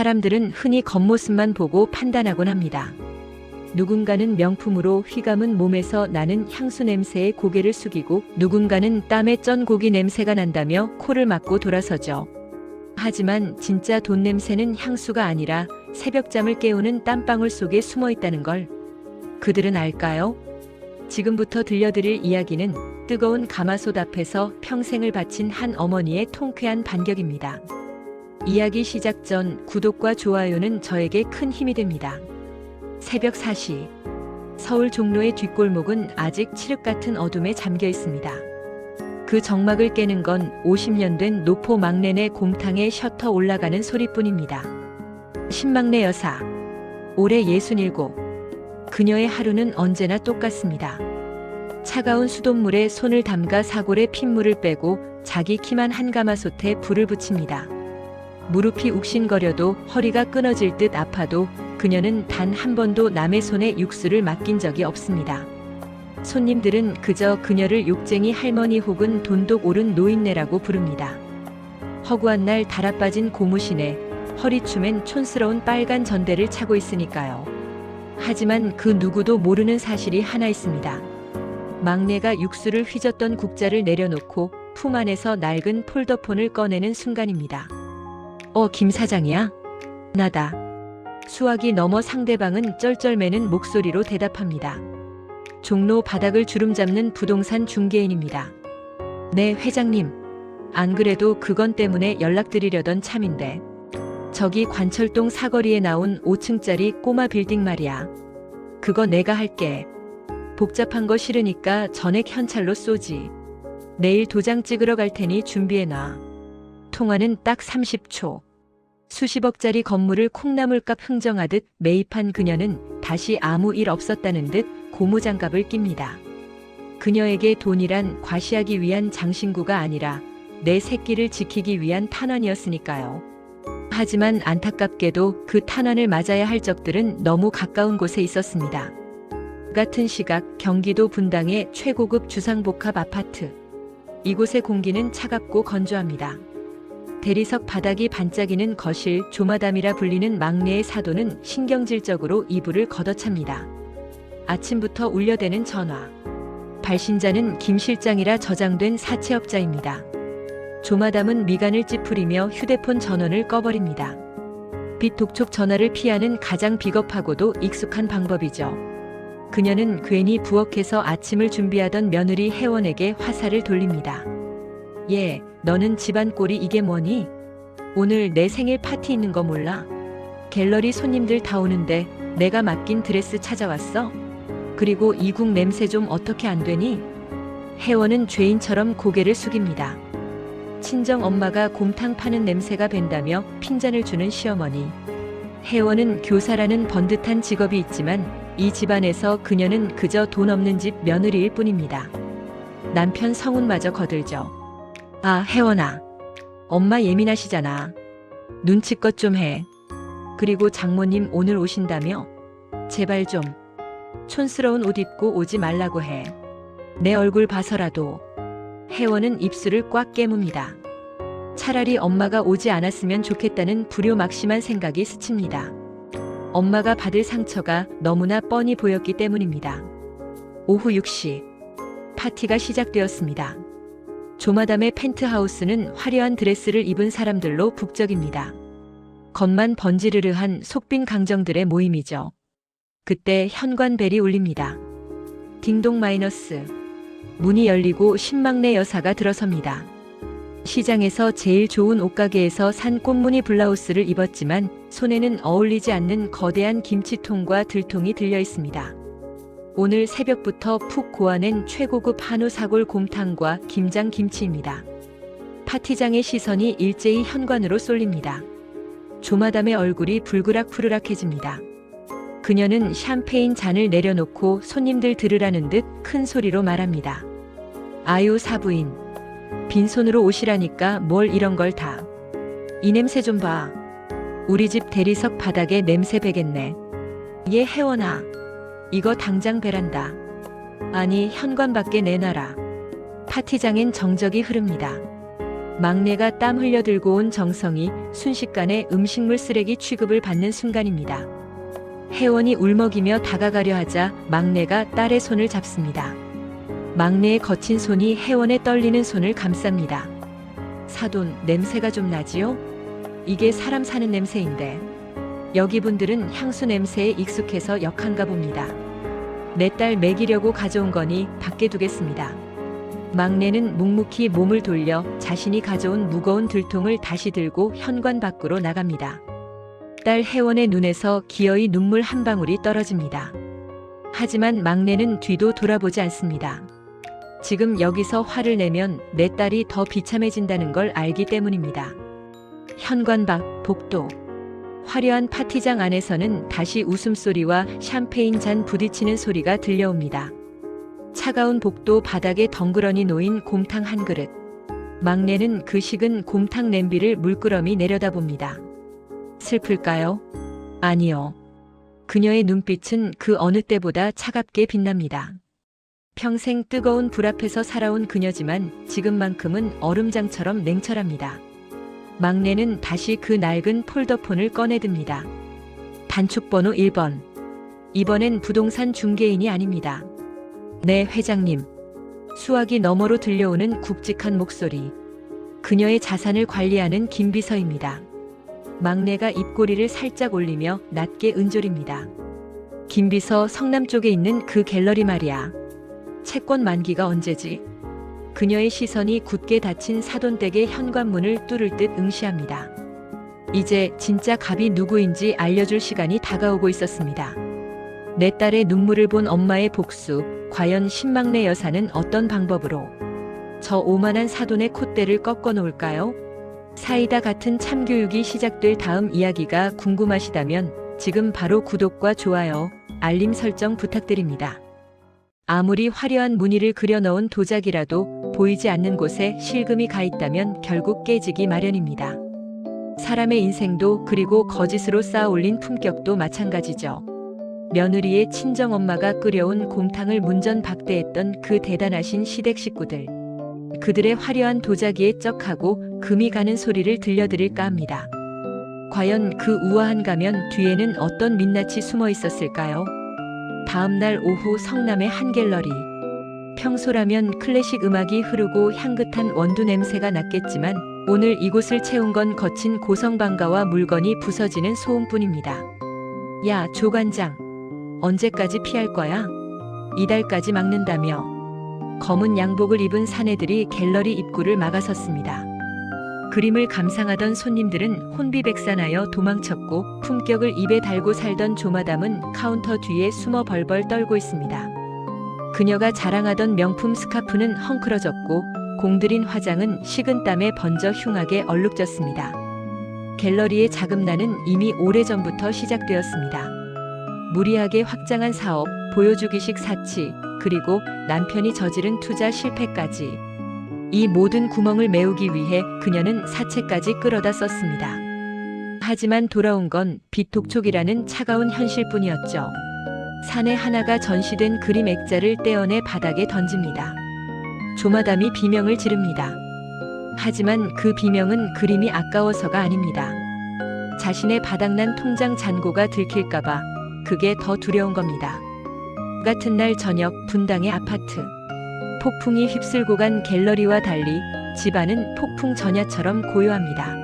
사람들은 흔히 겉모습만 보고 판단하곤 합니다. 누군가는 명품으로 휘감은 몸에서 나는 향수 냄새에 고개를 숙이고 누군가는 땀에 쩐 고기 냄새가 난다며 코를 막고 돌아서죠. 하지만 진짜 돈 냄새는 향수가 아니라 새벽잠을 깨우는 땀방울 속에 숨어 있다는 걸 그들은 알까요? 지금부터 들려드릴 이야기는 뜨거운 가마솥 앞에서 평생을 바친 한 어머니의 통쾌한 반격입니다. 이야기 시작 전 구독과 좋아요는 저에게 큰 힘이 됩니다. 새벽 4시. 서울 종로의 뒷골목은 아직 칠흑 같은 어둠에 잠겨 있습니다. 그 정막을 깨는 건 50년 된 노포 막내네 곰탕의 셔터 올라가는 소리뿐입니다. 신막내 여사. 올해 67. 그녀의 하루는 언제나 똑같습니다. 차가운 수돗물에 손을 담가 사골에 핏물을 빼고 자기 키만 한 가마솥에 불을 붙입니다. 무릎이 욱신거려도 허리가 끊어질 듯 아파도 그녀는 단 한 번도 남의 손에 육수를 맡긴 적이 없습니다. 손님들은 그저 그녀를 욕쟁이 할머니 혹은 돈독 오른 노인네라고 부릅니다. 허구한 날 달아빠진 고무신에 허리춤엔 촌스러운 빨간 전대를 차고 있으니까요. 하지만 그 누구도 모르는 사실이 하나 있습니다. 막내가 육수를 휘젓던 국자를 내려놓고 품 안에서 낡은 폴더폰을 꺼내는 순간입니다. 김 사장이야? 나다. 수화기 넘어 상대방은 쩔쩔매는 목소리로 대답합니다. 종로 바닥을 주름잡는 부동산 중개인입니다. 네, 회장님. 안 그래도 그건 때문에 연락드리려던 참인데. 저기 관철동 사거리에 나온 5층짜리 꼬마 빌딩 말이야. 그거 내가 할게. 복잡한 거 싫으니까 전액 현찰로 쏘지. 내일 도장 찍으러 갈 테니 준비해놔. 통화는 딱 30초. 수십억짜리 건물을 콩나물값 흥정하듯 매입한 그녀는 다시 아무 일 없었다는 듯 고무장갑을 낍니다. 그녀에게 돈이란 과시하기 위한 장신구가 아니라 내 새끼를 지키기 위한 탄환이었으니까요. 하지만 안타깝게도 그 탄환을 맞아야 할 적들은 너무 가까운 곳에 있었습니다. 같은 시각 경기도 분당의 최고급 주상복합 아파트. 이곳의 공기는 차갑고 건조합니다. 대리석 바닥이 반짝이는 거실 조마담이라 불리는 막내의 사도는 신경질적으로 이불을 걷어찹니다. 아침부터 울려대는 전화. 발신자는 김 실장이라 저장된 사채업자입니다. 조마담은 미간을 찌푸리며 휴대폰 전원을 꺼버립니다. 빚 독촉 전화를 피하는 가장 비겁하고도 익숙한 방법이죠. 그녀는 괜히 부엌에서 아침을 준비하던 며느리 혜원에게 화살을 돌립니다. 얘, 너는 집안 꼴이 이게 뭐니? 오늘 내 생일 파티 있는 거 몰라? 갤러리 손님들 다 오는데 내가 맡긴 드레스 찾아왔어? 그리고 이국 냄새 좀 어떻게 안 되니? 혜원은 죄인처럼 고개를 숙입니다. 친정 엄마가 곰탕 파는 냄새가 밴다며 핀잔을 주는 시어머니. 혜원은 교사라는 번듯한 직업이 있지만 이 집안에서 그녀는 그저 돈 없는 집 며느리일 뿐입니다. 남편 성훈마저 거들죠. 아, 혜원아. 엄마 예민하시잖아. 눈치껏 좀 해. 그리고 장모님 오늘 오신다며? 제발 좀. 촌스러운 옷 입고 오지 말라고 해. 내 얼굴 봐서라도. 혜원은 입술을 꽉 깨뭅니다. 차라리 엄마가 오지 않았으면 좋겠다는 불효막심한 생각이 스칩니다. 엄마가 받을 상처가 너무나 뻔히 보였기 때문입니다. 오후 6시. 파티가 시작되었습니다. 조마담의 펜트하우스는 화려한 드레스를 입은 사람들로 북적입니다. 겉만 번지르르한 속빈 강정들의 모임이죠. 그때 현관벨이 울립니다. 딩동 마이너스. 문이 열리고 신막내 여사가 들어섭니다. 시장에서 제일 좋은 옷가게에서 산 꽃무늬 블라우스를 입었지만 손에는 어울리지 않는 거대한 김치통과 들통이 들려 있습니다. 오늘 새벽부터 푹 고아낸 최고급 한우 사골 곰탕과 김장 김치입니다. 파티장의 시선이 일제히 현관으로 쏠립니다. 조마담의 얼굴이 불그락푸르락해집니다. 그녀는 샴페인 잔을 내려놓고 손님들 들으라는 듯 큰 소리로 말합니다. 아유 사부인. 빈손으로 오시라니까 뭘 이런 걸 다. 이 냄새 좀 봐. 우리 집 대리석 바닥에 냄새 배겠네. 얘 혜원아. 이거 당장 베란다. 아니 현관 밖에 내놔라. 파티장엔 정적이 흐릅니다. 막내가 땀 흘려 들고 온 정성이 순식간에 음식물 쓰레기 취급을 받는 순간입니다. 혜원이 울먹이며 다가가려 하자 막내가 딸의 손을 잡습니다. 막내의 거친 손이 혜원의 떨리는 손을 감쌉니다. 사돈, 냄새가 좀 나지요? 이게 사람 사는 냄새인데. 여기 분들은 향수 냄새에 익숙해서 역한가 봅니다. 내 딸 먹이려고 가져온 거니 밖에 두겠습니다. 막내는 묵묵히 몸을 돌려 자신이 가져온 무거운 들통을 다시 들고 현관 밖으로 나갑니다. 딸 혜원의 눈에서 기어이 눈물 한 방울이 떨어집니다. 하지만 막내는 뒤도 돌아보지 않습니다. 지금 여기서 화를 내면 내 딸이 더 비참해진다는 걸 알기 때문입니다. 현관 밖 복도. 화려한 파티장 안에서는 다시 웃음소리와 샴페인 잔 부딪히는 소리가 들려옵니다. 차가운 복도 바닥에 덩그러니 놓인 곰탕 한 그릇. 막내는 그 식은 곰탕 냄비를 물끄러미 내려다봅니다. 슬플까요? 아니요. 그녀의 눈빛은 그 어느 때보다 차갑게 빛납니다. 평생 뜨거운 불 앞에서 살아온 그녀지만 지금만큼은 얼음장처럼 냉철합니다. 막내는 다시 그 낡은 폴더폰을 꺼내듭니다. 단축번호 1번. 이번엔 부동산 중개인이 아닙니다. 네, 회장님. 수화기 너머로 들려오는 굵직한 목소리. 그녀의 자산을 관리하는 김비서입니다. 막내가 입꼬리를 살짝 올리며 낮게 은졸입니다. 김비서, 성남 쪽에 있는 그 갤러리 말이야. 채권 만기가 언제지? 그녀의 시선이 굳게 닫힌 사돈댁의 현관문을 뚫을 듯 응시합니다. 이제 진짜 갑이 누구인지 알려줄 시간이 다가오고 있었습니다. 내 딸의 눈물을 본 엄마의 복수, 과연 신막내 여사는 어떤 방법으로 저 오만한 사돈의 콧대를 꺾어 놓을까요? 사이다 같은 참교육이 시작될 다음 이야기가 궁금하시다면 지금 바로 구독과 좋아요, 알림 설정 부탁드립니다. 아무리 화려한 무늬를 그려넣은 도자기라도 보이지 않는 곳에 실금이 가 있다면 결국 깨지기 마련입니다. 사람의 인생도 그리고 거짓으로 쌓아 올린 품격도 마찬가지죠. 며느리의 친정엄마가 끓여온 곰탕을 문전박대했던 그 대단하신 시댁 식구들. 그들의 화려한 도자기에 쩍하고 금이 가는 소리를 들려드릴까 합니다. 과연 그 우아한 가면 뒤에는 어떤 민낯이 숨어 있었을까요? 다음날 오후 성남의 한 갤러리. 평소라면 클래식 음악이 흐르고 향긋한 원두 냄새가 났겠지만 오늘 이곳을 채운 건 거친 고성방가와 물건이 부서지는 소음뿐입니다. 야, 조관장. 언제까지 피할 거야? 이달까지 막는다며. 검은 양복을 입은 사내들이 갤러리 입구를 막아섰습니다. 그림을 감상하던 손님들은 혼비백산하여 도망쳤고 품격을 입에 달고 살던 조마담은 카운터 뒤에 숨어 벌벌 떨고 있습니다. 그녀가 자랑하던 명품 스카프는 헝클어졌고 공들인 화장은 식은땀에 번져 흉하게 얼룩졌습니다. 갤러리의 자금난은 이미 오래전부터 시작되었습니다. 무리하게 확장한 사업, 보여주기식 사치, 그리고 남편이 저지른 투자 실패까지. 이 모든 구멍을 메우기 위해 그녀는 사채까지 끌어다 썼습니다. 하지만 돌아온 건 비톡촉이라는 차가운 현실뿐이었죠. 사내 하나가 전시된 그림 액자를 떼어내 바닥에 던집니다. 조마담이 비명을 지릅니다. 하지만 그 비명은 그림이 아까워서가 아닙니다. 자신의 바닥난 통장 잔고가 들킬까봐 그게 더 두려운 겁니다. 같은 날 저녁 분당의 아파트. 폭풍이 휩쓸고 간 갤러리와 달리 집안은 폭풍 전야처럼 고요합니다.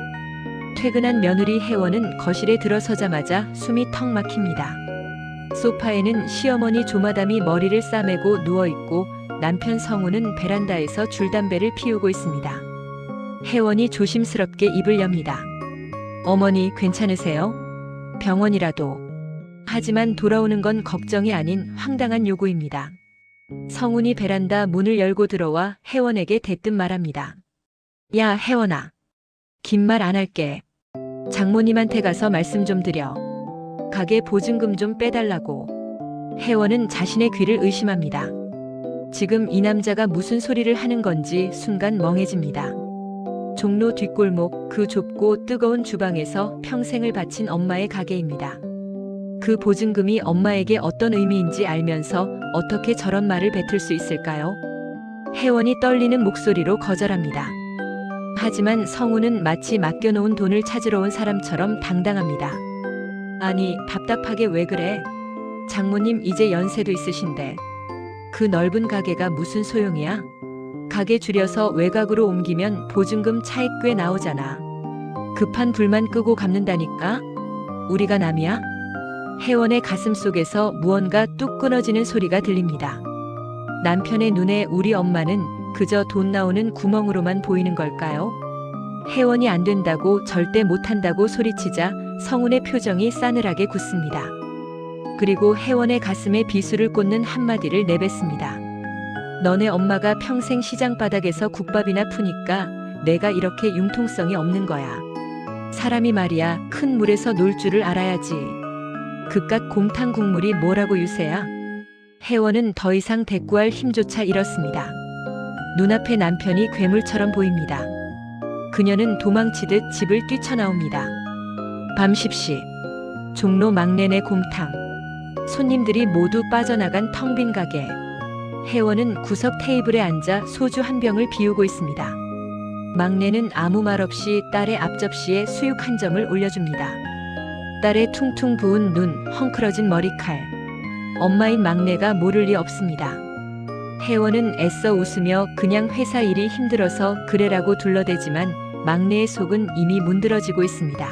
퇴근한 며느리 혜원은 거실에 들어서자마자 숨이 턱 막힙니다. 소파에는 시어머니 조마담이 머리를 싸매고 누워있고 남편 성우는 베란다에서 줄담배를 피우고 있습니다. 혜원이 조심스럽게 입을 엽니다. 어머니 괜찮으세요? 병원이라도. 하지만 돌아오는 건 걱정이 아닌 황당한 요구입니다. 성훈이 베란다 문을 열고 들어와 혜원에게 대뜸 말합니다. 야, 혜원아. 긴 말 안 할게. 장모님한테 가서 말씀 좀 드려. 가게 보증금 좀 빼달라고. 혜원은 자신의 귀를 의심합니다. 지금 이 남자가 무슨 소리를 하는 건지 순간 멍해집니다. 종로 뒷골목 그 좁고 뜨거운 주방에서 평생을 바친 엄마의 가게입니다. 그 보증금이 엄마에게 어떤 의미인지 알면서 어떻게 저런 말을 뱉을 수 있을까요? 혜원이 떨리는 목소리로 거절합니다. 하지만 성우는 마치 맡겨놓은 돈을 찾으러 온 사람처럼 당당합니다. 아니, 답답하게 왜 그래? 장모님 이제 연세도 있으신데. 그 넓은 가게가 무슨 소용이야? 가게 줄여서 외곽으로 옮기면 보증금 차익 꽤 나오잖아. 급한 불만 끄고 갚는다니까? 우리가 남이야? 혜원의 가슴 속에서 무언가 뚝 끊어지는 소리가 들립니다. 남편의 눈에 우리 엄마는 그저 돈 나오는 구멍으로만 보이는 걸까요? 혜원이 안 된다고 절대 못한다고 소리치자 성운의 표정이 싸늘하게 굳습니다. 그리고 혜원의 가슴에 비수를 꽂는 한마디를 내뱉습니다. 너네 엄마가 평생 시장 바닥에서 국밥이나 푸니까 내가 이렇게 융통성이 없는 거야. 사람이 말이야 큰 물에서 놀 줄을 알아야지. 그깟 곰탕 국물이 뭐라고 유세야? 혜원은 더 이상 대꾸할 힘조차 잃었습니다. 눈앞에 남편이 괴물처럼 보입니다. 그녀는 도망치듯 집을 뛰쳐나옵니다. 밤 10시 종로 막내네 곰탕. 손님들이 모두 빠져나간 텅 빈 가게. 혜원은 구석 테이블에 앉아 소주 한 병을 비우고 있습니다. 막내는 아무 말 없이 딸의 앞접시에 수육 한 점을 올려줍니다. 딸의 퉁퉁 부은 눈, 헝클어진 머리칼. 엄마인 막내가 모를 리 없습니다. 혜원은 애써 웃으며 그냥 회사 일이 힘들어서 그래라고 둘러대지만 막내의 속은 이미 문드러지고 있습니다.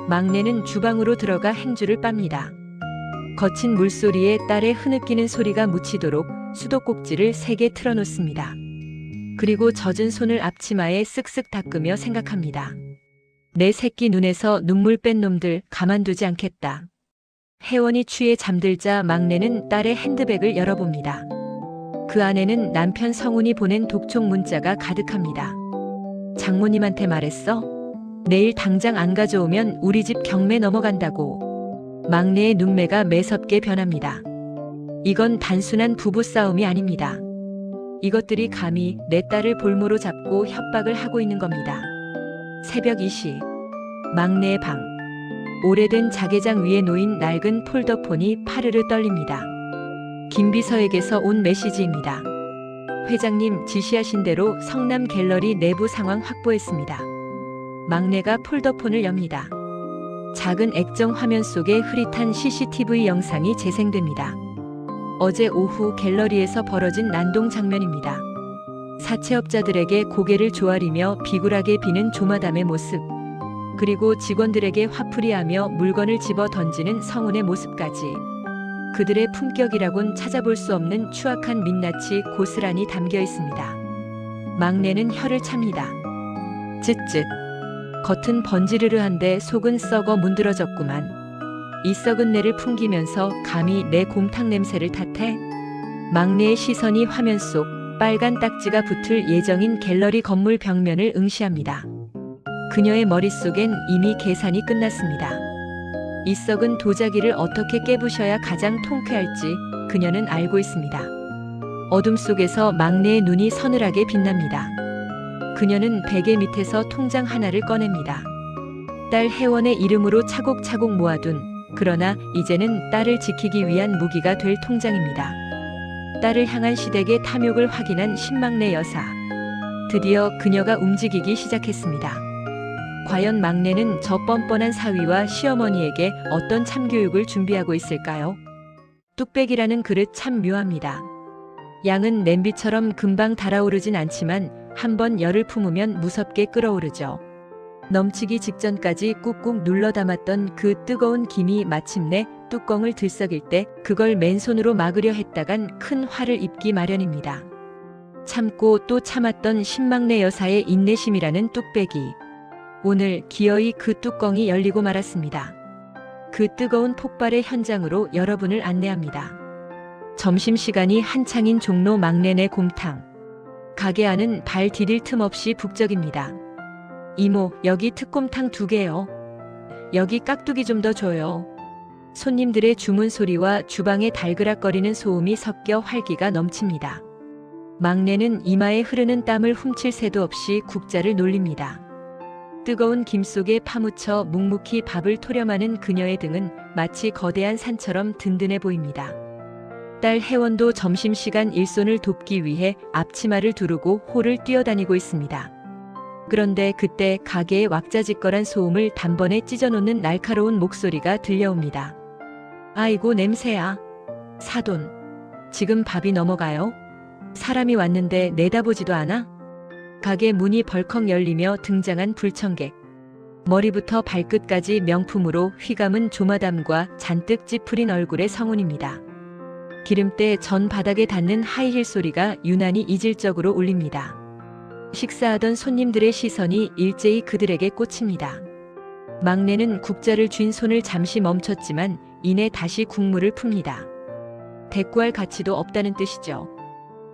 막내는 주방으로 들어가 행주를 빱니다. 거친 물소리에 딸의 흐느끼는 소리가 묻히도록 수도꼭지를 3개 틀어놓습니다. 그리고 젖은 손을 앞치마에 쓱쓱 닦으며 생각합니다. 내 새끼 눈에서 눈물 뺀 놈들 가만두지 않겠다. 혜원이 취해 잠들자 막내는 딸의 핸드백을 열어봅니다. 그 안에는 남편 성운이 보낸 독촉 문자가 가득합니다. 장모님한테 말했어? 내일 당장 안 가져오면 우리 집 경매 넘어간다고. 막내의 눈매가 매섭게 변합니다. 이건 단순한 부부싸움이 아닙니다. 이것들이 감히 내 딸을 볼모로 잡고 협박을 하고 있는 겁니다. 새벽 2시 막내의 방. 오래된 자개장 위에 놓인 낡은 폴더폰이 파르르 떨립니다. 김비서에게서 온 메시지입니다. 회장님 지시하신 대로 성남 갤러리 내부 상황 확보했습니다. 막내가 폴더폰을 엽니다. 작은 액정 화면 속에 흐릿한 CCTV 영상이 재생됩니다. 어제 오후 갤러리에서 벌어진 난동 장면입니다. 사채업자들에게 고개를 조아리며 비굴하게 비는 조마담의 모습, 그리고 직원들에게 화풀이하며 물건을 집어 던지는 성운의 모습까지. 그들의 품격이라곤 찾아볼 수 없는 추악한 민낯이 고스란히 담겨 있습니다. 막내는 혀를 찹니다. 쯧쯧. 겉은 번지르르한데 속은 썩어 문드러졌구만. 이 썩은 내를 풍기면서 감히 내 곰탕 냄새를 탓해? 막내의 시선이 화면 속 빨간 딱지가 붙을 예정인 갤러리 건물 벽면을 응시합니다. 그녀의 머릿속엔 이미 계산이 끝났습니다. 이 썩은 도자기를 어떻게 깨부셔야 가장 통쾌할지 그녀는 알고 있습니다. 어둠 속에서 막내의 눈이 서늘하게 빛납니다. 그녀는 베개 밑에서 통장 하나를 꺼냅니다. 딸 혜원의 이름으로 차곡차곡 모아둔, 그러나 이제는 딸을 지키기 위한 무기가 될 통장입니다. 딸을 향한 시댁의 탐욕을 확인한 신막내 여사. 드디어 그녀가 움직이기 시작했습니다. 과연 막내는 저 뻔뻔한 사위와 시어머니에게 어떤 참교육을 준비하고 있을까요? 뚝배기라는 그릇 참 묘합니다. 양은 냄비처럼 금방 달아오르진 않지만 한번 열을 품으면 무섭게 끓어오르죠. 넘치기 직전까지 꾹꾹 눌러 담았던 그 뜨거운 김이 마침내 뚜껑을 들썩일 때 그걸 맨손으로 막으려 했다간 큰 화를 입기 마련입니다. 참고 또 참았던 신막내 여사의 인내심이라는 뚝배기. 오늘 기어이 그 뚜껑이 열리고 말았습니다. 그 뜨거운 폭발의 현장으로 여러분을 안내합니다. 점심시간이 한창인 종로 막내네 곰탕. 가게 안은 발 디딜 틈 없이 북적입니다. 이모, 여기 특곰탕 2개요. 여기 깍두기 좀 더 줘요. 손님들의 주문 소리와 주방의 달그락거리는 소음이 섞여 활기가 넘칩니다. 막내는 이마에 흐르는 땀을 훔칠 새도 없이 국자를 놀립니다. 뜨거운 김 속에 파묻혀 묵묵히 밥을 토렴하는 그녀의 등은 마치 거대한 산처럼 든든해 보입니다. 딸 혜원도 점심시간 일손을 돕기 위해 앞치마를 두르고 홀을 뛰어다니고 있습니다. 그런데 그때 가게의 왁자지껄한 소음을 단번에 찢어놓는 날카로운 목소리가 들려옵니다. 아이고 냄새야. 사돈. 지금 밥이 넘어가요? 사람이 왔는데 내다보지도 않아? 가게 문이 벌컥 열리며 등장한 불청객. 머리부터 발끝까지 명품으로 휘감은 조마담과 잔뜩 찌푸린 얼굴의 성운입니다. 기름때 전 바닥에 닿는 하이힐 소리가 유난히 이질적으로 울립니다. 식사하던 손님들의 시선이 일제히 그들에게 꽂힙니다. 막내는 국자를 쥔 손을 잠시 멈췄지만 이내 다시 국물을 풉니다. 대꾸할 가치도 없다는 뜻이죠.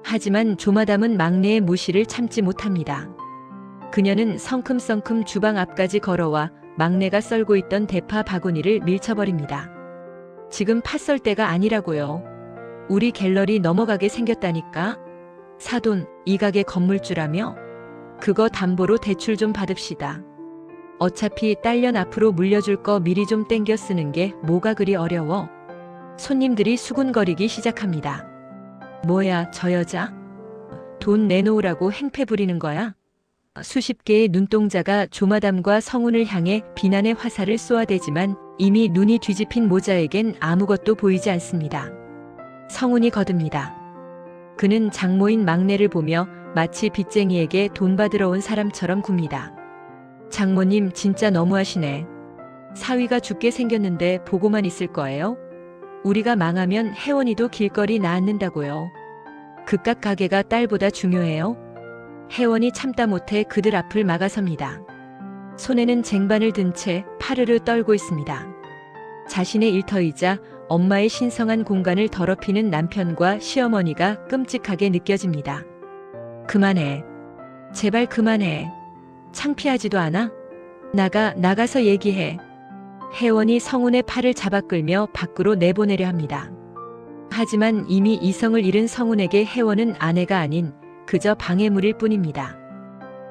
하지만 조마담은 막내의 무시를 참지 못합니다. 그녀는 성큼성큼 주방 앞까지 걸어와 막내가 썰고 있던 대파 바구니를 밀쳐버립니다. 지금 팥 썰 때가 아니라고요. 우리 갤러리 넘어가게 생겼다니까. 사돈, 이 가게 건물주라며? 그거 담보로 대출 좀 받읍시다. 어차피 딸년 앞으로 물려줄 거 미리 좀 땡겨 쓰는 게 뭐가 그리 어려워. 손님들이 수군거리기 시작합니다. 뭐야, 저 여자? 돈 내놓으라고 행패 부리는 거야? 수십 개의 눈동자가 조마담과 성운을 향해 비난의 화살을 쏘아대지만 이미 눈이 뒤집힌 모자에겐 아무것도 보이지 않습니다. 성운이 거듭니다. 그는 장모인 막내를 보며 마치 빚쟁이에게 돈 받으러 온 사람처럼 굽니다. 장모님 진짜 너무하시네. 사위가 죽게 생겼는데 보고만 있을 거예요? 우리가 망하면 혜원이도 길거리 나앉는다고요. 그깟 가게가 딸보다 중요해요? 혜원이 참다 못해 그들 앞을 막아섭니다. 손에는 쟁반을 든 채 파르르 떨고 있습니다. 자신의 일터이자 엄마의 신성한 공간을 더럽히는 남편과 시어머니가 끔찍하게 느껴집니다. 그만해. 제발 그만해. 창피하지도 않아? 나가서 얘기해. 혜원이 성운의 팔을 잡아 끌며 밖으로 내보내려 합니다. 하지만 이미 이성을 잃은 성운에게 혜원은 아내가 아닌 그저 방해물일 뿐입니다.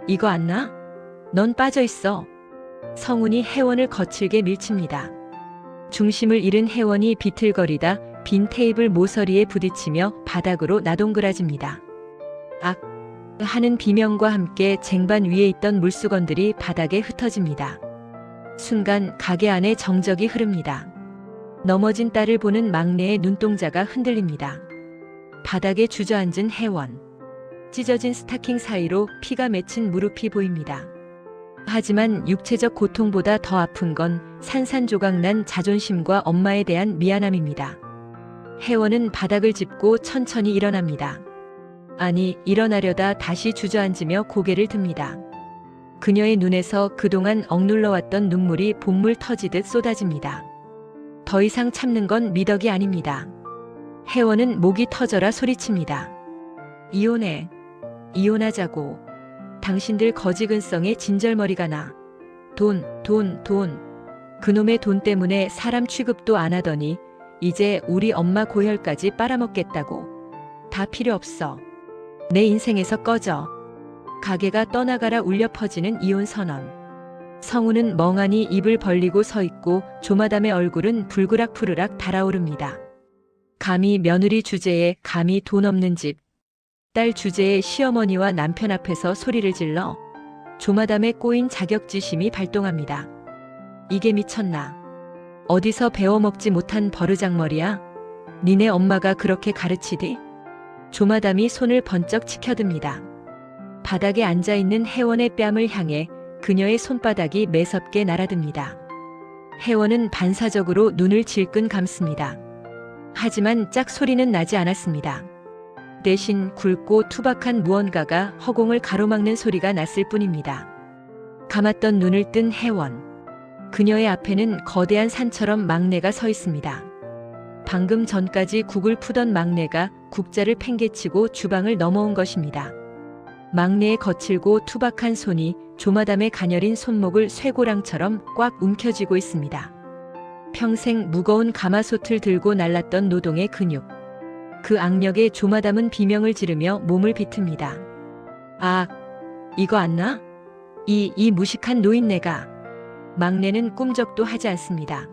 이거 안 나? 넌 빠져있어. 성운이 혜원을 거칠게 밀칩니다. 중심을 잃은 혜원이 비틀거리다 빈 테이블 모서리에 부딪히며 바닥으로 나동그라집니다. 악! 하는 비명과 함께 쟁반 위에 있던 물수건들이 바닥에 흩어집니다. 순간 가게 안에 정적이 흐릅니다. 넘어진 딸을 보는 막내의 눈동자가 흔들립니다. 바닥에 주저앉은 혜원. 찢어진 스타킹 사이로 피가 맺힌 무릎이 보입니다. 하지만 육체적 고통보다 더 아픈 건 산산조각난 자존심과 엄마에 대한 미안함입니다. 혜원은 바닥을 짚고 천천히 일어납니다. 아니, 일어나려다 다시 주저앉으며 고개를 듭니다. 그녀의 눈에서 그동안 억눌러왔던 눈물이 봇물 터지듯 쏟아집니다. 더 이상 참는 건 미덕이 아닙니다. 혜원은 목이 터져라 소리칩니다. 이혼해. 이혼하자고. 당신들 거지근성에 진절머리가 나. 돈. 그놈의 돈 때문에 사람 취급도 안 하더니 이제 우리 엄마 고혈까지 빨아먹겠다고. 다 필요 없어. 내 인생에서 꺼져. 가게가 떠나가라 울려 퍼지는 이혼 선언. 성우는 멍하니 입을 벌리고 서 있고 조마담의 얼굴은 불그락푸르락 달아오릅니다. 감히 며느리 주제에 감히 돈 없는 집. 딸 주제에 시어머니와 남편 앞에서 소리를 질러 조마담의 꼬인 자격지심이 발동합니다. 이게 미쳤나? 어디서 배워먹지 못한 버르장머리야? 니네 엄마가 그렇게 가르치디? 조마담이 손을 번쩍 치켜듭니다. 바닥에 앉아있는 혜원의 뺨을 향해 그녀의 손바닥이 매섭게 날아듭니다. 혜원은 반사적으로 눈을 질끈 감습니다. 하지만 짝 소리는 나지 않았습니다. 대신 굵고 투박한 무언가가 허공을 가로막는 소리가 났을 뿐입니다. 감았던 눈을 뜬 혜원. 그녀의 앞에는 거대한 산처럼 막내가 서 있습니다. 방금 전까지 국을 푸던 막내가 국자를 팽개치고 주방을 넘어온 것입니다. 막내의 거칠고 투박한 손이 조마담의 가녀린 손목을 쇠고랑처럼 꽉 움켜쥐고 있습니다. 평생 무거운 가마솥을 들고 날랐던 노동의 근육. 그 악력에 조마담은 비명을 지르며 몸을 비틉니다. 아, 이거 안 나? 이 무식한 노인네가. 막내는 꿈쩍도 하지 않습니다.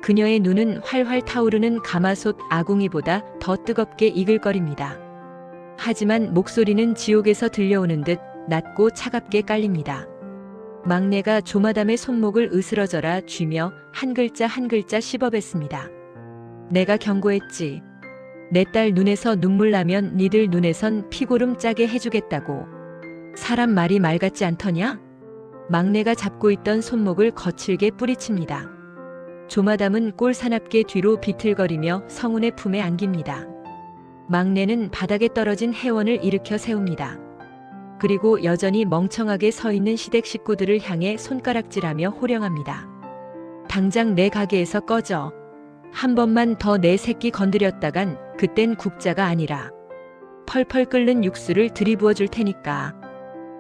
그녀의 눈은 활활 타오르는 가마솥 아궁이보다 더 뜨겁게 이글거립니다. 하지만 목소리는 지옥에서 들려오는 듯 낮고 차갑게 깔립니다. 막내가 조마담의 손목을 으스러져라 쥐며 한 글자 한 글자 씹어뱉습니다. 내가 경고했지. 내 딸 눈에서 눈물 나면 니들 눈에선 피고름 짜게 해주겠다고. 사람 말이 말 같지 않더냐? 막내가 잡고 있던 손목을 거칠게 뿌리칩니다. 조마담은 꼴사납게 뒤로 비틀거리며 성운의 품에 안깁니다. 막내는 바닥에 떨어진 혜원을 일으켜 세웁니다. 그리고 여전히 멍청하게 서 있는 시댁 식구들을 향해 손가락질하며 호령합니다. 당장 내 가게에서 꺼져. 한 번만 더 내 새끼 건드렸다간 그땐 국자가 아니라 펄펄 끓는 육수를 들이부어 줄 테니까.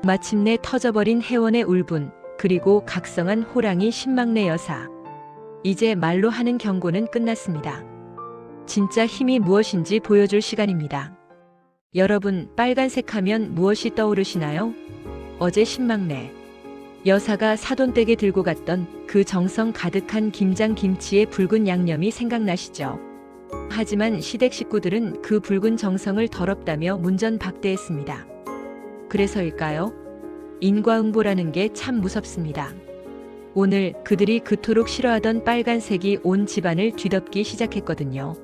마침내 터져버린 혜원의 울분, 그리고 각성한 호랑이 신막내 여사. 이제 말로 하는 경고는 끝났습니다. 진짜 힘이 무엇인지 보여줄 시간입니다. 여러분, 빨간색 하면 무엇이 떠오르시나요? 어제 신막내 여사가 사돈댁에 들고 갔던 그 정성 가득한 김장김치의 붉은 양념이 생각나시죠? 하지만 시댁 식구들은 그 붉은 정성을 더럽다며 문전박대했습니다. 그래서일까요? 인과응보라는 게 참 무섭습니다. 오늘 그들이 그토록 싫어하던 빨간색이 온 집안을 뒤덮기 시작했거든요.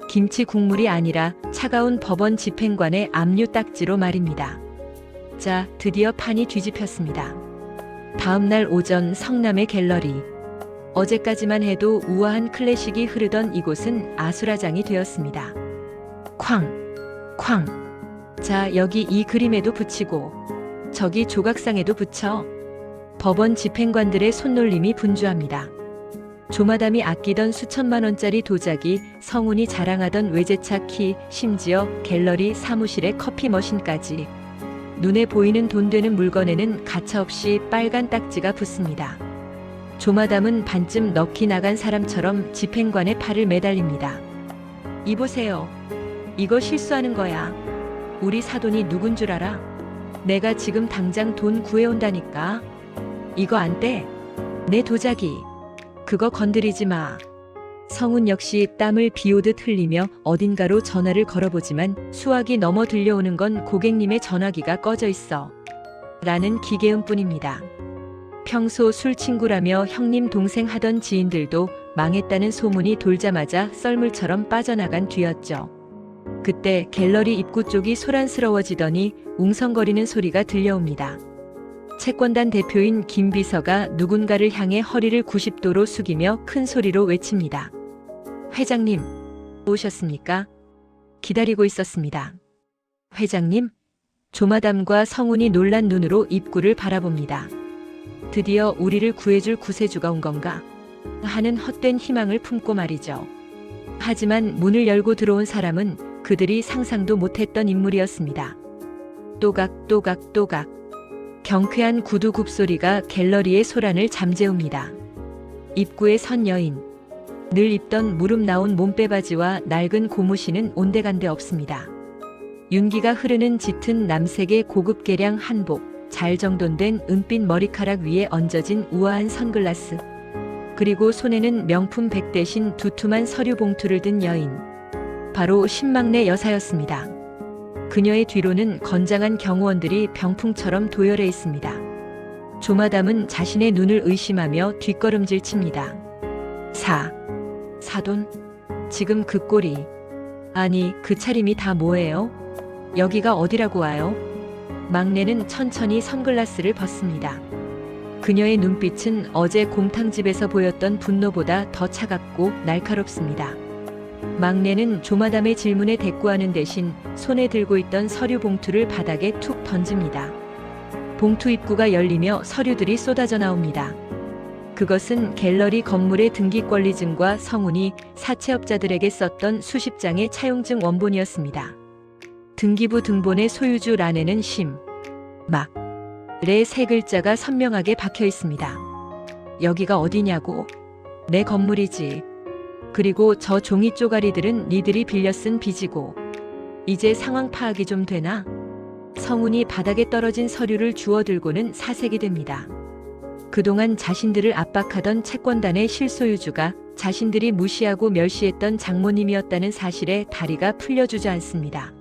김치 국물이 아니라 차가운 법원 집행관의 압류 딱지로 말입니다. 자, 드디어 판이 뒤집혔습니다. 다음 날 오전 성남의 갤러리. 어제까지만 해도 우아한 클래식이 흐르던 이곳은 아수라장이 되었습니다. 쾅! 쾅! 자, 여기 이 그림에도 붙이고 저기 조각상에도 붙여. 법원 집행관들의 손놀림이 분주합니다. 조마담이 아끼던 수천만 원짜리 도자기, 성운이 자랑하던 외제차 키, 심지어 갤러리 사무실의 커피 머신까지. 눈에 보이는 돈 되는 물건에는 가차없이 빨간 딱지가 붙습니다. 조마담은 반쯤 넋이 나간 사람처럼 집행관의 팔을 매달립니다. 이보세요. 이거 실수하는 거야. 우리 사돈이 누군 줄 알아? 내가 지금 당장 돈 구해온다니까. 이거 안 돼? 내 도자기. 그거 건드리지 마. 성운 역시 땀을 비오듯 흘리며 어딘가로 전화를 걸어보지만 수화기 넘어 들려오는 건 고객님의 전화기가 꺼져 있어. 라는 기계음뿐입니다. 평소 술친구라며 형님 동생 하던 지인들도 망했다는 소문이 돌자마자 썰물처럼 빠져나간 뒤였죠. 그때 갤러리 입구 쪽이 소란스러워지더니 웅성거리는 소리가 들려옵니다. 채권단 대표인 김 비서가 누군가를 향해 허리를 90도로 숙이며 큰 소리로 외칩니다. 회장님, 오셨습니까? 기다리고 있었습니다. 회장님? 조마담과 성운이 놀란 눈으로 입구를 바라봅니다. 드디어 우리를 구해줄 구세주가 온 건가? 하는 헛된 희망을 품고 말이죠. 하지만 문을 열고 들어온 사람은 그들이 상상도 못했던 인물이었습니다. 또각또각또각. 경쾌한 구두 굽소리가 갤러리의 소란을 잠재웁니다. 입구에 선 여인. 늘 입던 무릎 나온 몸빼바지와 낡은 고무신은 온데간데 없습니다. 윤기가 흐르는 짙은 남색의 고급 개량 한복, 잘 정돈된 은빛 머리카락 위에 얹어진 우아한 선글라스. 그리고 손에는 명품 백 대신 두툼한 서류 봉투를 든 여인. 바로 신막내 여사였습니다. 그녀의 뒤로는 건장한 경호원들이 병풍처럼 도열해 있습니다. 조마담은 자신의 눈을 의심하며 뒷걸음질 칩니다. 사돈? 지금 그 꼴이. 아니, 그 차림이 다 뭐예요? 여기가 어디라고 와요? 막내는 천천히 선글라스를 벗습니다. 그녀의 눈빛은 어제 곰탕집에서 보였던 분노보다 더 차갑고 날카롭습니다. 막내는 조마담의 질문에 대꾸하는 대신 손에 들고 있던 서류 봉투를 바닥에 툭 던집니다. 봉투 입구가 열리며 서류들이 쏟아져 나옵니다. 그것은 갤러리 건물의 등기권리증과 성운이 사채업자들에게 썼던 수십 장의 차용증 원본이었습니다. 등기부 등본의 소유주 란에는 막의 세 글자가 선명하게 박혀 있습니다. 여기가 어디냐고? 내 건물이지. 그리고 저 종이 쪼가리들은 니들이 빌려 쓴 빚이고. 이제 상황 파악이 좀 되나? 성운이 바닥에 떨어진 서류를 주워들고는 사색이 됩니다. 그동안 자신들을 압박하던 채권단의 실소유주가 자신들이 무시하고 멸시했던 장모님이었다는 사실에 다리가 풀려 주저앉습니다.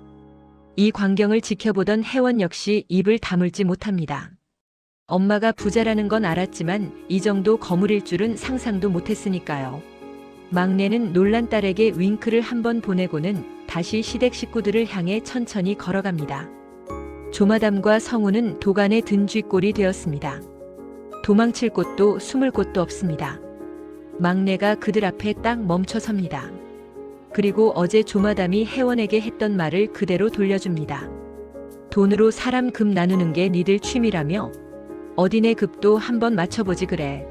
이 광경을 지켜보던 혜원 역시 입을 다물지 못합니다. 엄마가 부자라는 건 알았지만 이 정도 거물일 줄은 상상도 못했으니까요. 막내는 놀란 딸에게 윙크를 한번 보내고는 다시 시댁 식구들을 향해 천천히 걸어갑니다. 조마담과 성우는 도간에 든 쥐꼴이 되었습니다. 도망칠 곳도 숨을 곳도 없습니다. 막내가 그들 앞에 딱 멈춰섭니다. 그리고 어제 조마담이 혜원에게 했던 말을 그대로 돌려줍니다. 돈으로 사람 급 나누는 게 니들 취미라며? 어디네 급도 한번 맞춰보지 그래.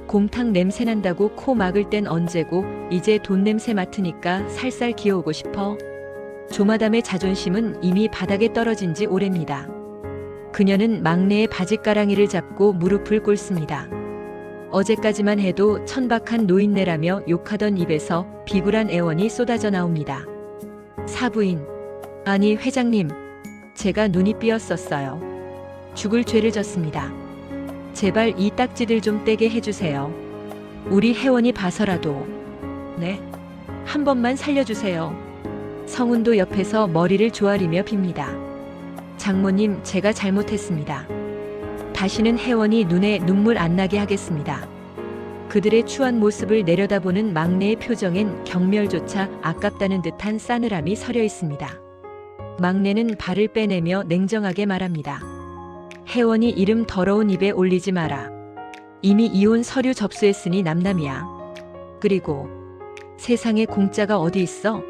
곰탕 냄새 난다고 코 막을 땐 언제고 이제 돈 냄새 맡으니까 살살 기어오고 싶어? 조마담의 자존심은 이미 바닥에 떨어진 지 오래입니다. 그녀는 막내의 바짓가랑이를 잡고 무릎을 꿇습니다. 어제까지만 해도 천박한 노인네라며 욕하던 입에서 비굴한 애원이 쏟아져 나옵니다. 사부인, 아니 회장님, 제가 눈이 삐었었어요. 죽을 죄를 졌습니다. 제발 이 딱지들 좀 떼게 해주세요. 우리 혜원이 봐서라도. 네, 한 번만 살려주세요. 성운도 옆에서 머리를 조아리며 빕니다. 장모님, 제가 잘못했습니다. 다시는 혜원이 눈에 눈물 안 나게 하겠습니다. 그들의 추한 모습을 내려다보는 막내의 표정엔 경멸조차 아깝다는 듯한 싸늘함이 서려 있습니다. 막내는 발을 빼내며 냉정하게 말합니다. 혜원이 이름 더러운 입에 올리지 마라. 이미 이혼 서류 접수했으니 남남이야. 그리고 세상에 공짜가 어디 있어?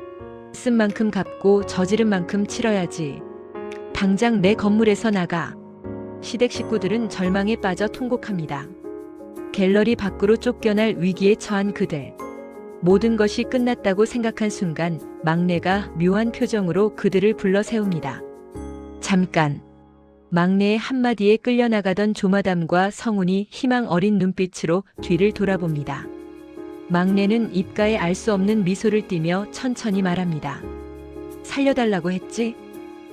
쓴 만큼 갚고 저지른 만큼 치러야지. 당장 내 건물에서 나가. 시댁 식구들은 절망에 빠져 통곡합니다. 갤러리 밖으로 쫓겨날 위기에 처한 그들. 모든 것이 끝났다고 생각한 순간 막내가 묘한 표정으로 그들을 불러 세웁니다. 잠깐. 막내의 한마디에 끌려나가던 조마담과 성운이 희망 어린 눈빛으로 뒤를 돌아봅니다. 막내는 입가에 알 수 없는 미소를 띠며 천천히 말합니다. 살려달라고 했지?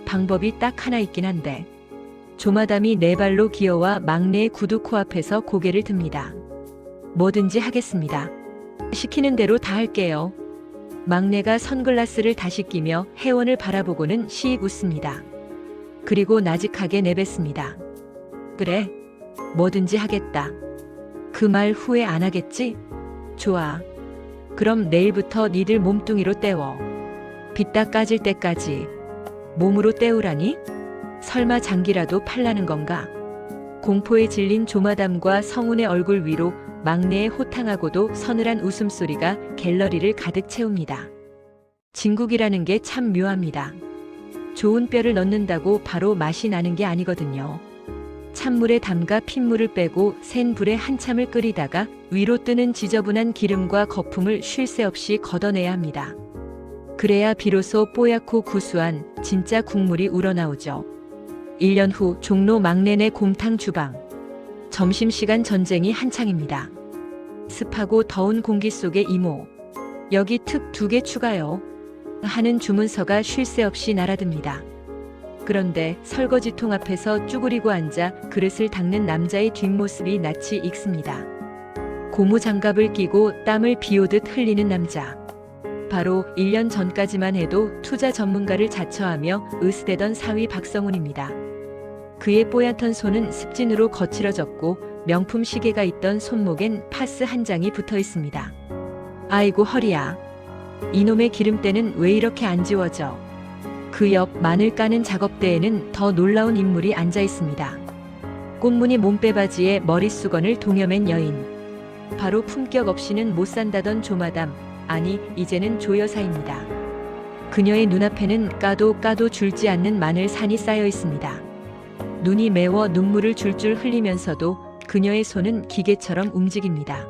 방법이 딱 하나 있긴 한데. 조마담이 네 발로 기어와 막내의 구두 코앞에서 고개를 듭니다. 뭐든지 하겠습니다. 시키는 대로 다 할게요. 막내가 선글라스를 다시 끼며 혜원을 바라보고는 시익 웃습니다. 그리고 나직하게 내뱉습니다. 그래, 뭐든지 하겠다. 그 말 후회 안 하겠지? 좋아. 그럼 내일부터 니들 몸뚱이로 때워. 빗다 까질 때까지. 몸으로 때우라니? 설마 장기라도 팔라는 건가? 공포에 질린 조마담과 성운의 얼굴 위로 막내의 호탕하고도 서늘한 웃음소리가 갤러리를 가득 채웁니다. 진국이라는 게 참 묘합니다. 좋은 뼈를 넣는다고 바로 맛이 나는 게 아니거든요. 찬물에 담가 핏물을 빼고 센 불에 한참을 끓이다가 위로 뜨는 지저분한 기름과 거품을 쉴 새 없이 걷어내야 합니다. 그래야 비로소 뽀얗고 구수한 진짜 국물이 우러나오죠. 1년 후 종로 막내네 곰탕 주방. 점심시간 전쟁이 한창입니다. 습하고 더운 공기 속에 이모, 여기 특 2개 추가요. 하는 주문서가 쉴 새 없이 날아듭니다. 그런데 설거지통 앞에서 쭈그리고 앉아 그릇을 닦는 남자의 뒷모습이 낯이 익습니다. 고무장갑을 끼고 땀을 비오듯 흘리는 남자. 바로 1년 전까지만 해도 투자 전문가를 자처하며 으스대던 사위 박성훈입니다. 그의 뽀얗던 손은 습진으로 거칠어졌고 명품 시계가 있던 손목엔 파스 한 장이 붙어 있습니다. 아이고 허리야. 이놈의 기름때는 왜 이렇게 안 지워져? 그 옆 마늘 까는 작업대에는 더 놀라운 인물이 앉아 있습니다. 꽃무늬 몸빼바지에 머릿수건을 동여맨 여인. 바로 품격 없이는 못 산다던 조마담, 아니 이제는 조여사입니다. 그녀의 눈앞에는 까도 줄지 않는 마늘산이 쌓여 있습니다. 눈이 매워 눈물을 줄줄 흘리면서도 그녀의 손은 기계처럼 움직입니다.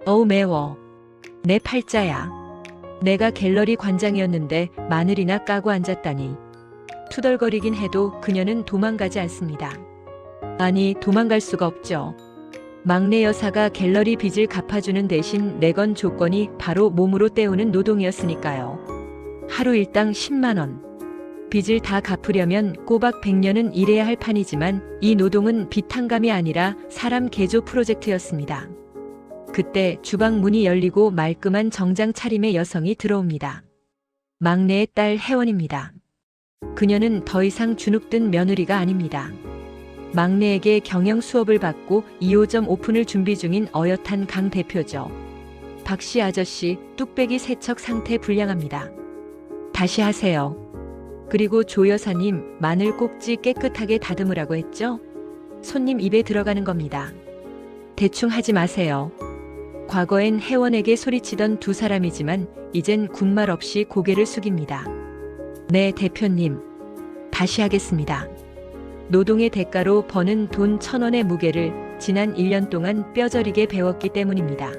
어우 매워. 내 팔자야. 내가 갤러리 관장이었는데 마늘이나 까고 앉았다니. 투덜거리긴 해도 그녀는 도망가지 않습니다. 아니 도망갈 수가 없죠. 막내 여사가 갤러리 빚을 갚아주는 대신 내건 조건이 바로 몸으로 때우는 노동이었으니까요. 하루 일당 10만 원. 빚을 다 갚으려면 꼬박 100년은 일해야 할 판이지만 이 노동은 비탄감이 아니라 사람 개조 프로젝트였습니다. 그때 주방 문이 열리고 말끔한 정장 차림의 여성이 들어옵니다. 막내의 딸 혜원입니다. 그녀는 더 이상 주눅든 며느리가 아닙니다. 막내에게 경영 수업을 받고 2호점 오픈을 준비 중인 어엿한 강 대표죠. 박씨 아저씨, 뚝배기 세척 상태 불량합니다. 다시 하세요. 그리고 조 여사님, 마늘 꼭지 깨끗하게 다듬으라고 했죠? 손님 입에 들어가는 겁니다. 대충 하지 마세요. 과거엔 혜원에게 소리치던 두 사람이지만 이젠 군말 없이 고개를 숙입니다. 네, 대표님. 다시 하겠습니다. 노동의 대가로 버는 돈 1,000원의 무게를 지난 1년 동안 뼈저리게 배웠기 때문입니다.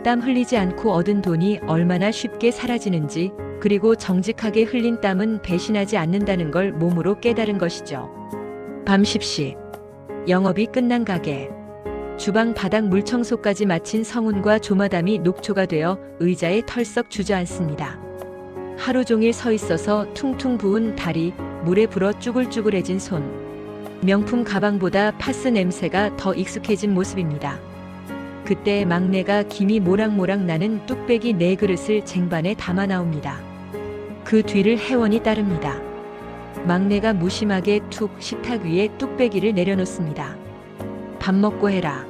땀 흘리지 않고 얻은 돈이 얼마나 쉽게 사라지는지, 그리고 정직하게 흘린 땀은 배신하지 않는다는 걸 몸으로 깨달은 것이죠. 밤 10시. 영업이 끝난 가게. 주방 바닥 물청소까지 마친 성훈과 조마담이 녹초가 되어 의자에 털썩 주저앉습니다. 하루 종일 서 있어서 퉁퉁 부은 다리, 물에 불어 쭈글쭈글해진 손. 명품 가방보다 파스 냄새가 더 익숙해진 모습입니다. 그때 막내가 김이 모락모락 나는 뚝배기 4그릇을 쟁반에 담아 나옵니다. 그 뒤를 혜원이 따릅니다. 막내가 무심하게 툭 식탁 위에 뚝배기를 내려놓습니다. 밥 먹고 해라.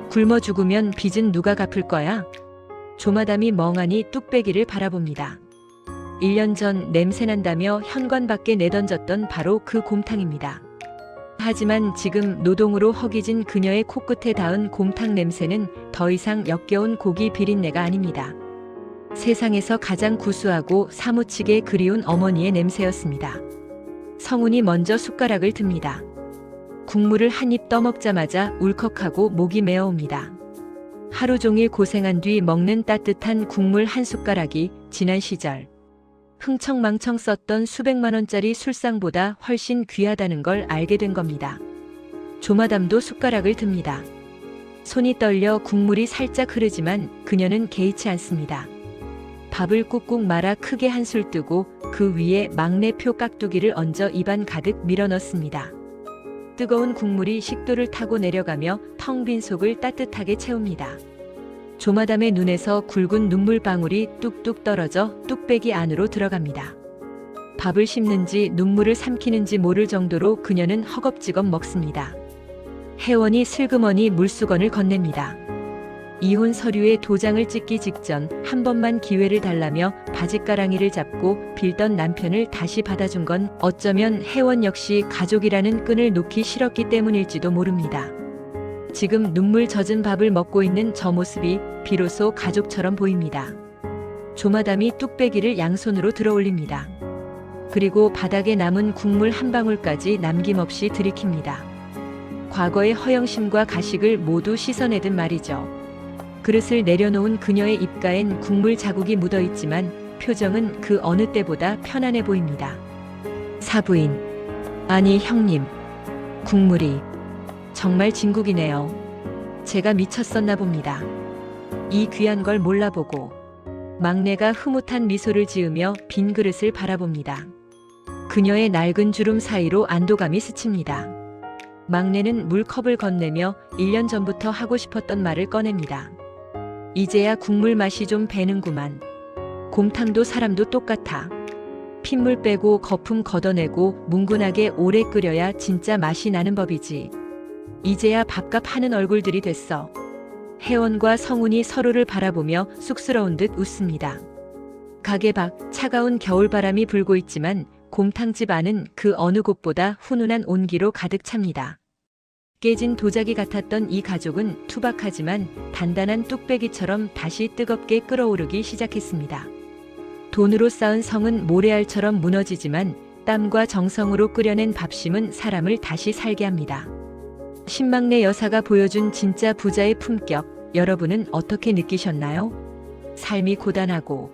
굶어 죽으면 빚은 누가 갚을 거야? 조마담이 멍하니 뚝배기를 바라봅니다. 1년 전 냄새난다며 현관 밖에 내던졌던 바로 그 곰탕입니다. 하지만 지금 노동으로 허기진 그녀의 코끝에 닿은 곰탕 냄새는 더 이상 역겨운 고기 비린내가 아닙니다. 세상에서 가장 구수하고 사무치게 그리운 어머니의 냄새였습니다. 성훈이 먼저 숟가락을 듭니다. 국물을 한 입 떠먹자마자 울컥하고 목이 메어옵니다. 하루 종일 고생한 뒤 먹는 따뜻한 국물 한 숟가락이 지난 시절 흥청망청 썼던 수백만 원짜리 술상보다 훨씬 귀하다는 걸 알게 된 겁니다. 조마담도 숟가락을 듭니다. 손이 떨려 국물이 살짝 흐르지만 그녀는 개의치 않습니다. 밥을 꾹꾹 말아 크게 한술 뜨고 그 위에 막내표 깍두기를 얹어 입안 가득 밀어넣습니다. 뜨거운 국물이 식도를 타고 내려가며 텅 빈 속을 따뜻하게 채웁니다. 조마담의 눈에서 굵은 눈물방울이 뚝뚝 떨어져 뚝배기 안으로 들어갑니다. 밥을 씹는지 눈물을 삼키는지 모를 정도로 그녀는 허겁지겁 먹습니다. 혜원이 슬그머니 물수건을 건넵니다. 이혼 서류에 도장을 찍기 직전 한 번만 기회를 달라며 바짓가랑이를 잡고 빌던 남편을 다시 받아준 건 어쩌면 혜원 역시 가족이라는 끈을 놓기 싫었기 때문일지도 모릅니다. 지금 눈물 젖은 밥을 먹고 있는 저 모습이 비로소 가족처럼 보입니다. 조마담이 뚝배기를 양손으로 들어올립니다. 그리고 바닥에 남은 국물 한 방울까지 남김없이 들이킵니다. 과거의 허영심과 가식을 모두 씻어내듯 말이죠. 그릇을 내려놓은 그녀의 입가엔 국물 자국이 묻어있지만 표정은 그 어느 때보다 편안해 보입니다. 사부인, 아니 형님, 국물이 정말 진국이네요. 제가 미쳤었나 봅니다. 이 귀한 걸 몰라보고. 막내가 흐뭇한 미소를 지으며 빈 그릇을 바라봅니다. 그녀의 낡은 주름 사이로 안도감이 스칩니다. 막내는 물컵을 건네며 1년 전부터 하고 싶었던 말을 꺼냅니다. 이제야 국물 맛이 좀 배는구만. 곰탕도 사람도 똑같아. 핏물 빼고 거품 걷어내고 뭉근하게 오래 끓여야 진짜 맛이 나는 법이지. 이제야 밥값 하는 얼굴들이 됐어. 혜원과 성훈이 서로를 바라보며 쑥스러운 듯 웃습니다. 가게 밖 차가운 겨울바람이 불고 있지만 곰탕집 안은 그 어느 곳보다 훈훈한 온기로 가득 찹니다. 깨진 도자기 같았던 이 가족은 투박하지만 단단한 뚝배기처럼 다시 뜨겁게 끓어오르기 시작했습니다. 돈으로 쌓은 성은 모래알처럼 무너지지만 땀과 정성으로 끓여낸 밥심은 사람을 다시 살게 합니다. 신막내 여사가 보여준 진짜 부자의 품격, 여러분은 어떻게 느끼셨나요? 삶이 고단하고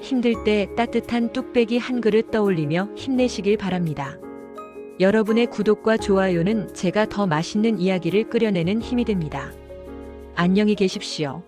힘들 때 따뜻한 뚝배기 한 그릇 떠올리며 힘내시길 바랍니다. 여러분의 구독과 좋아요는 제가 더 맛있는 이야기를 끓여내는 힘이 됩니다. 안녕히 계십시오.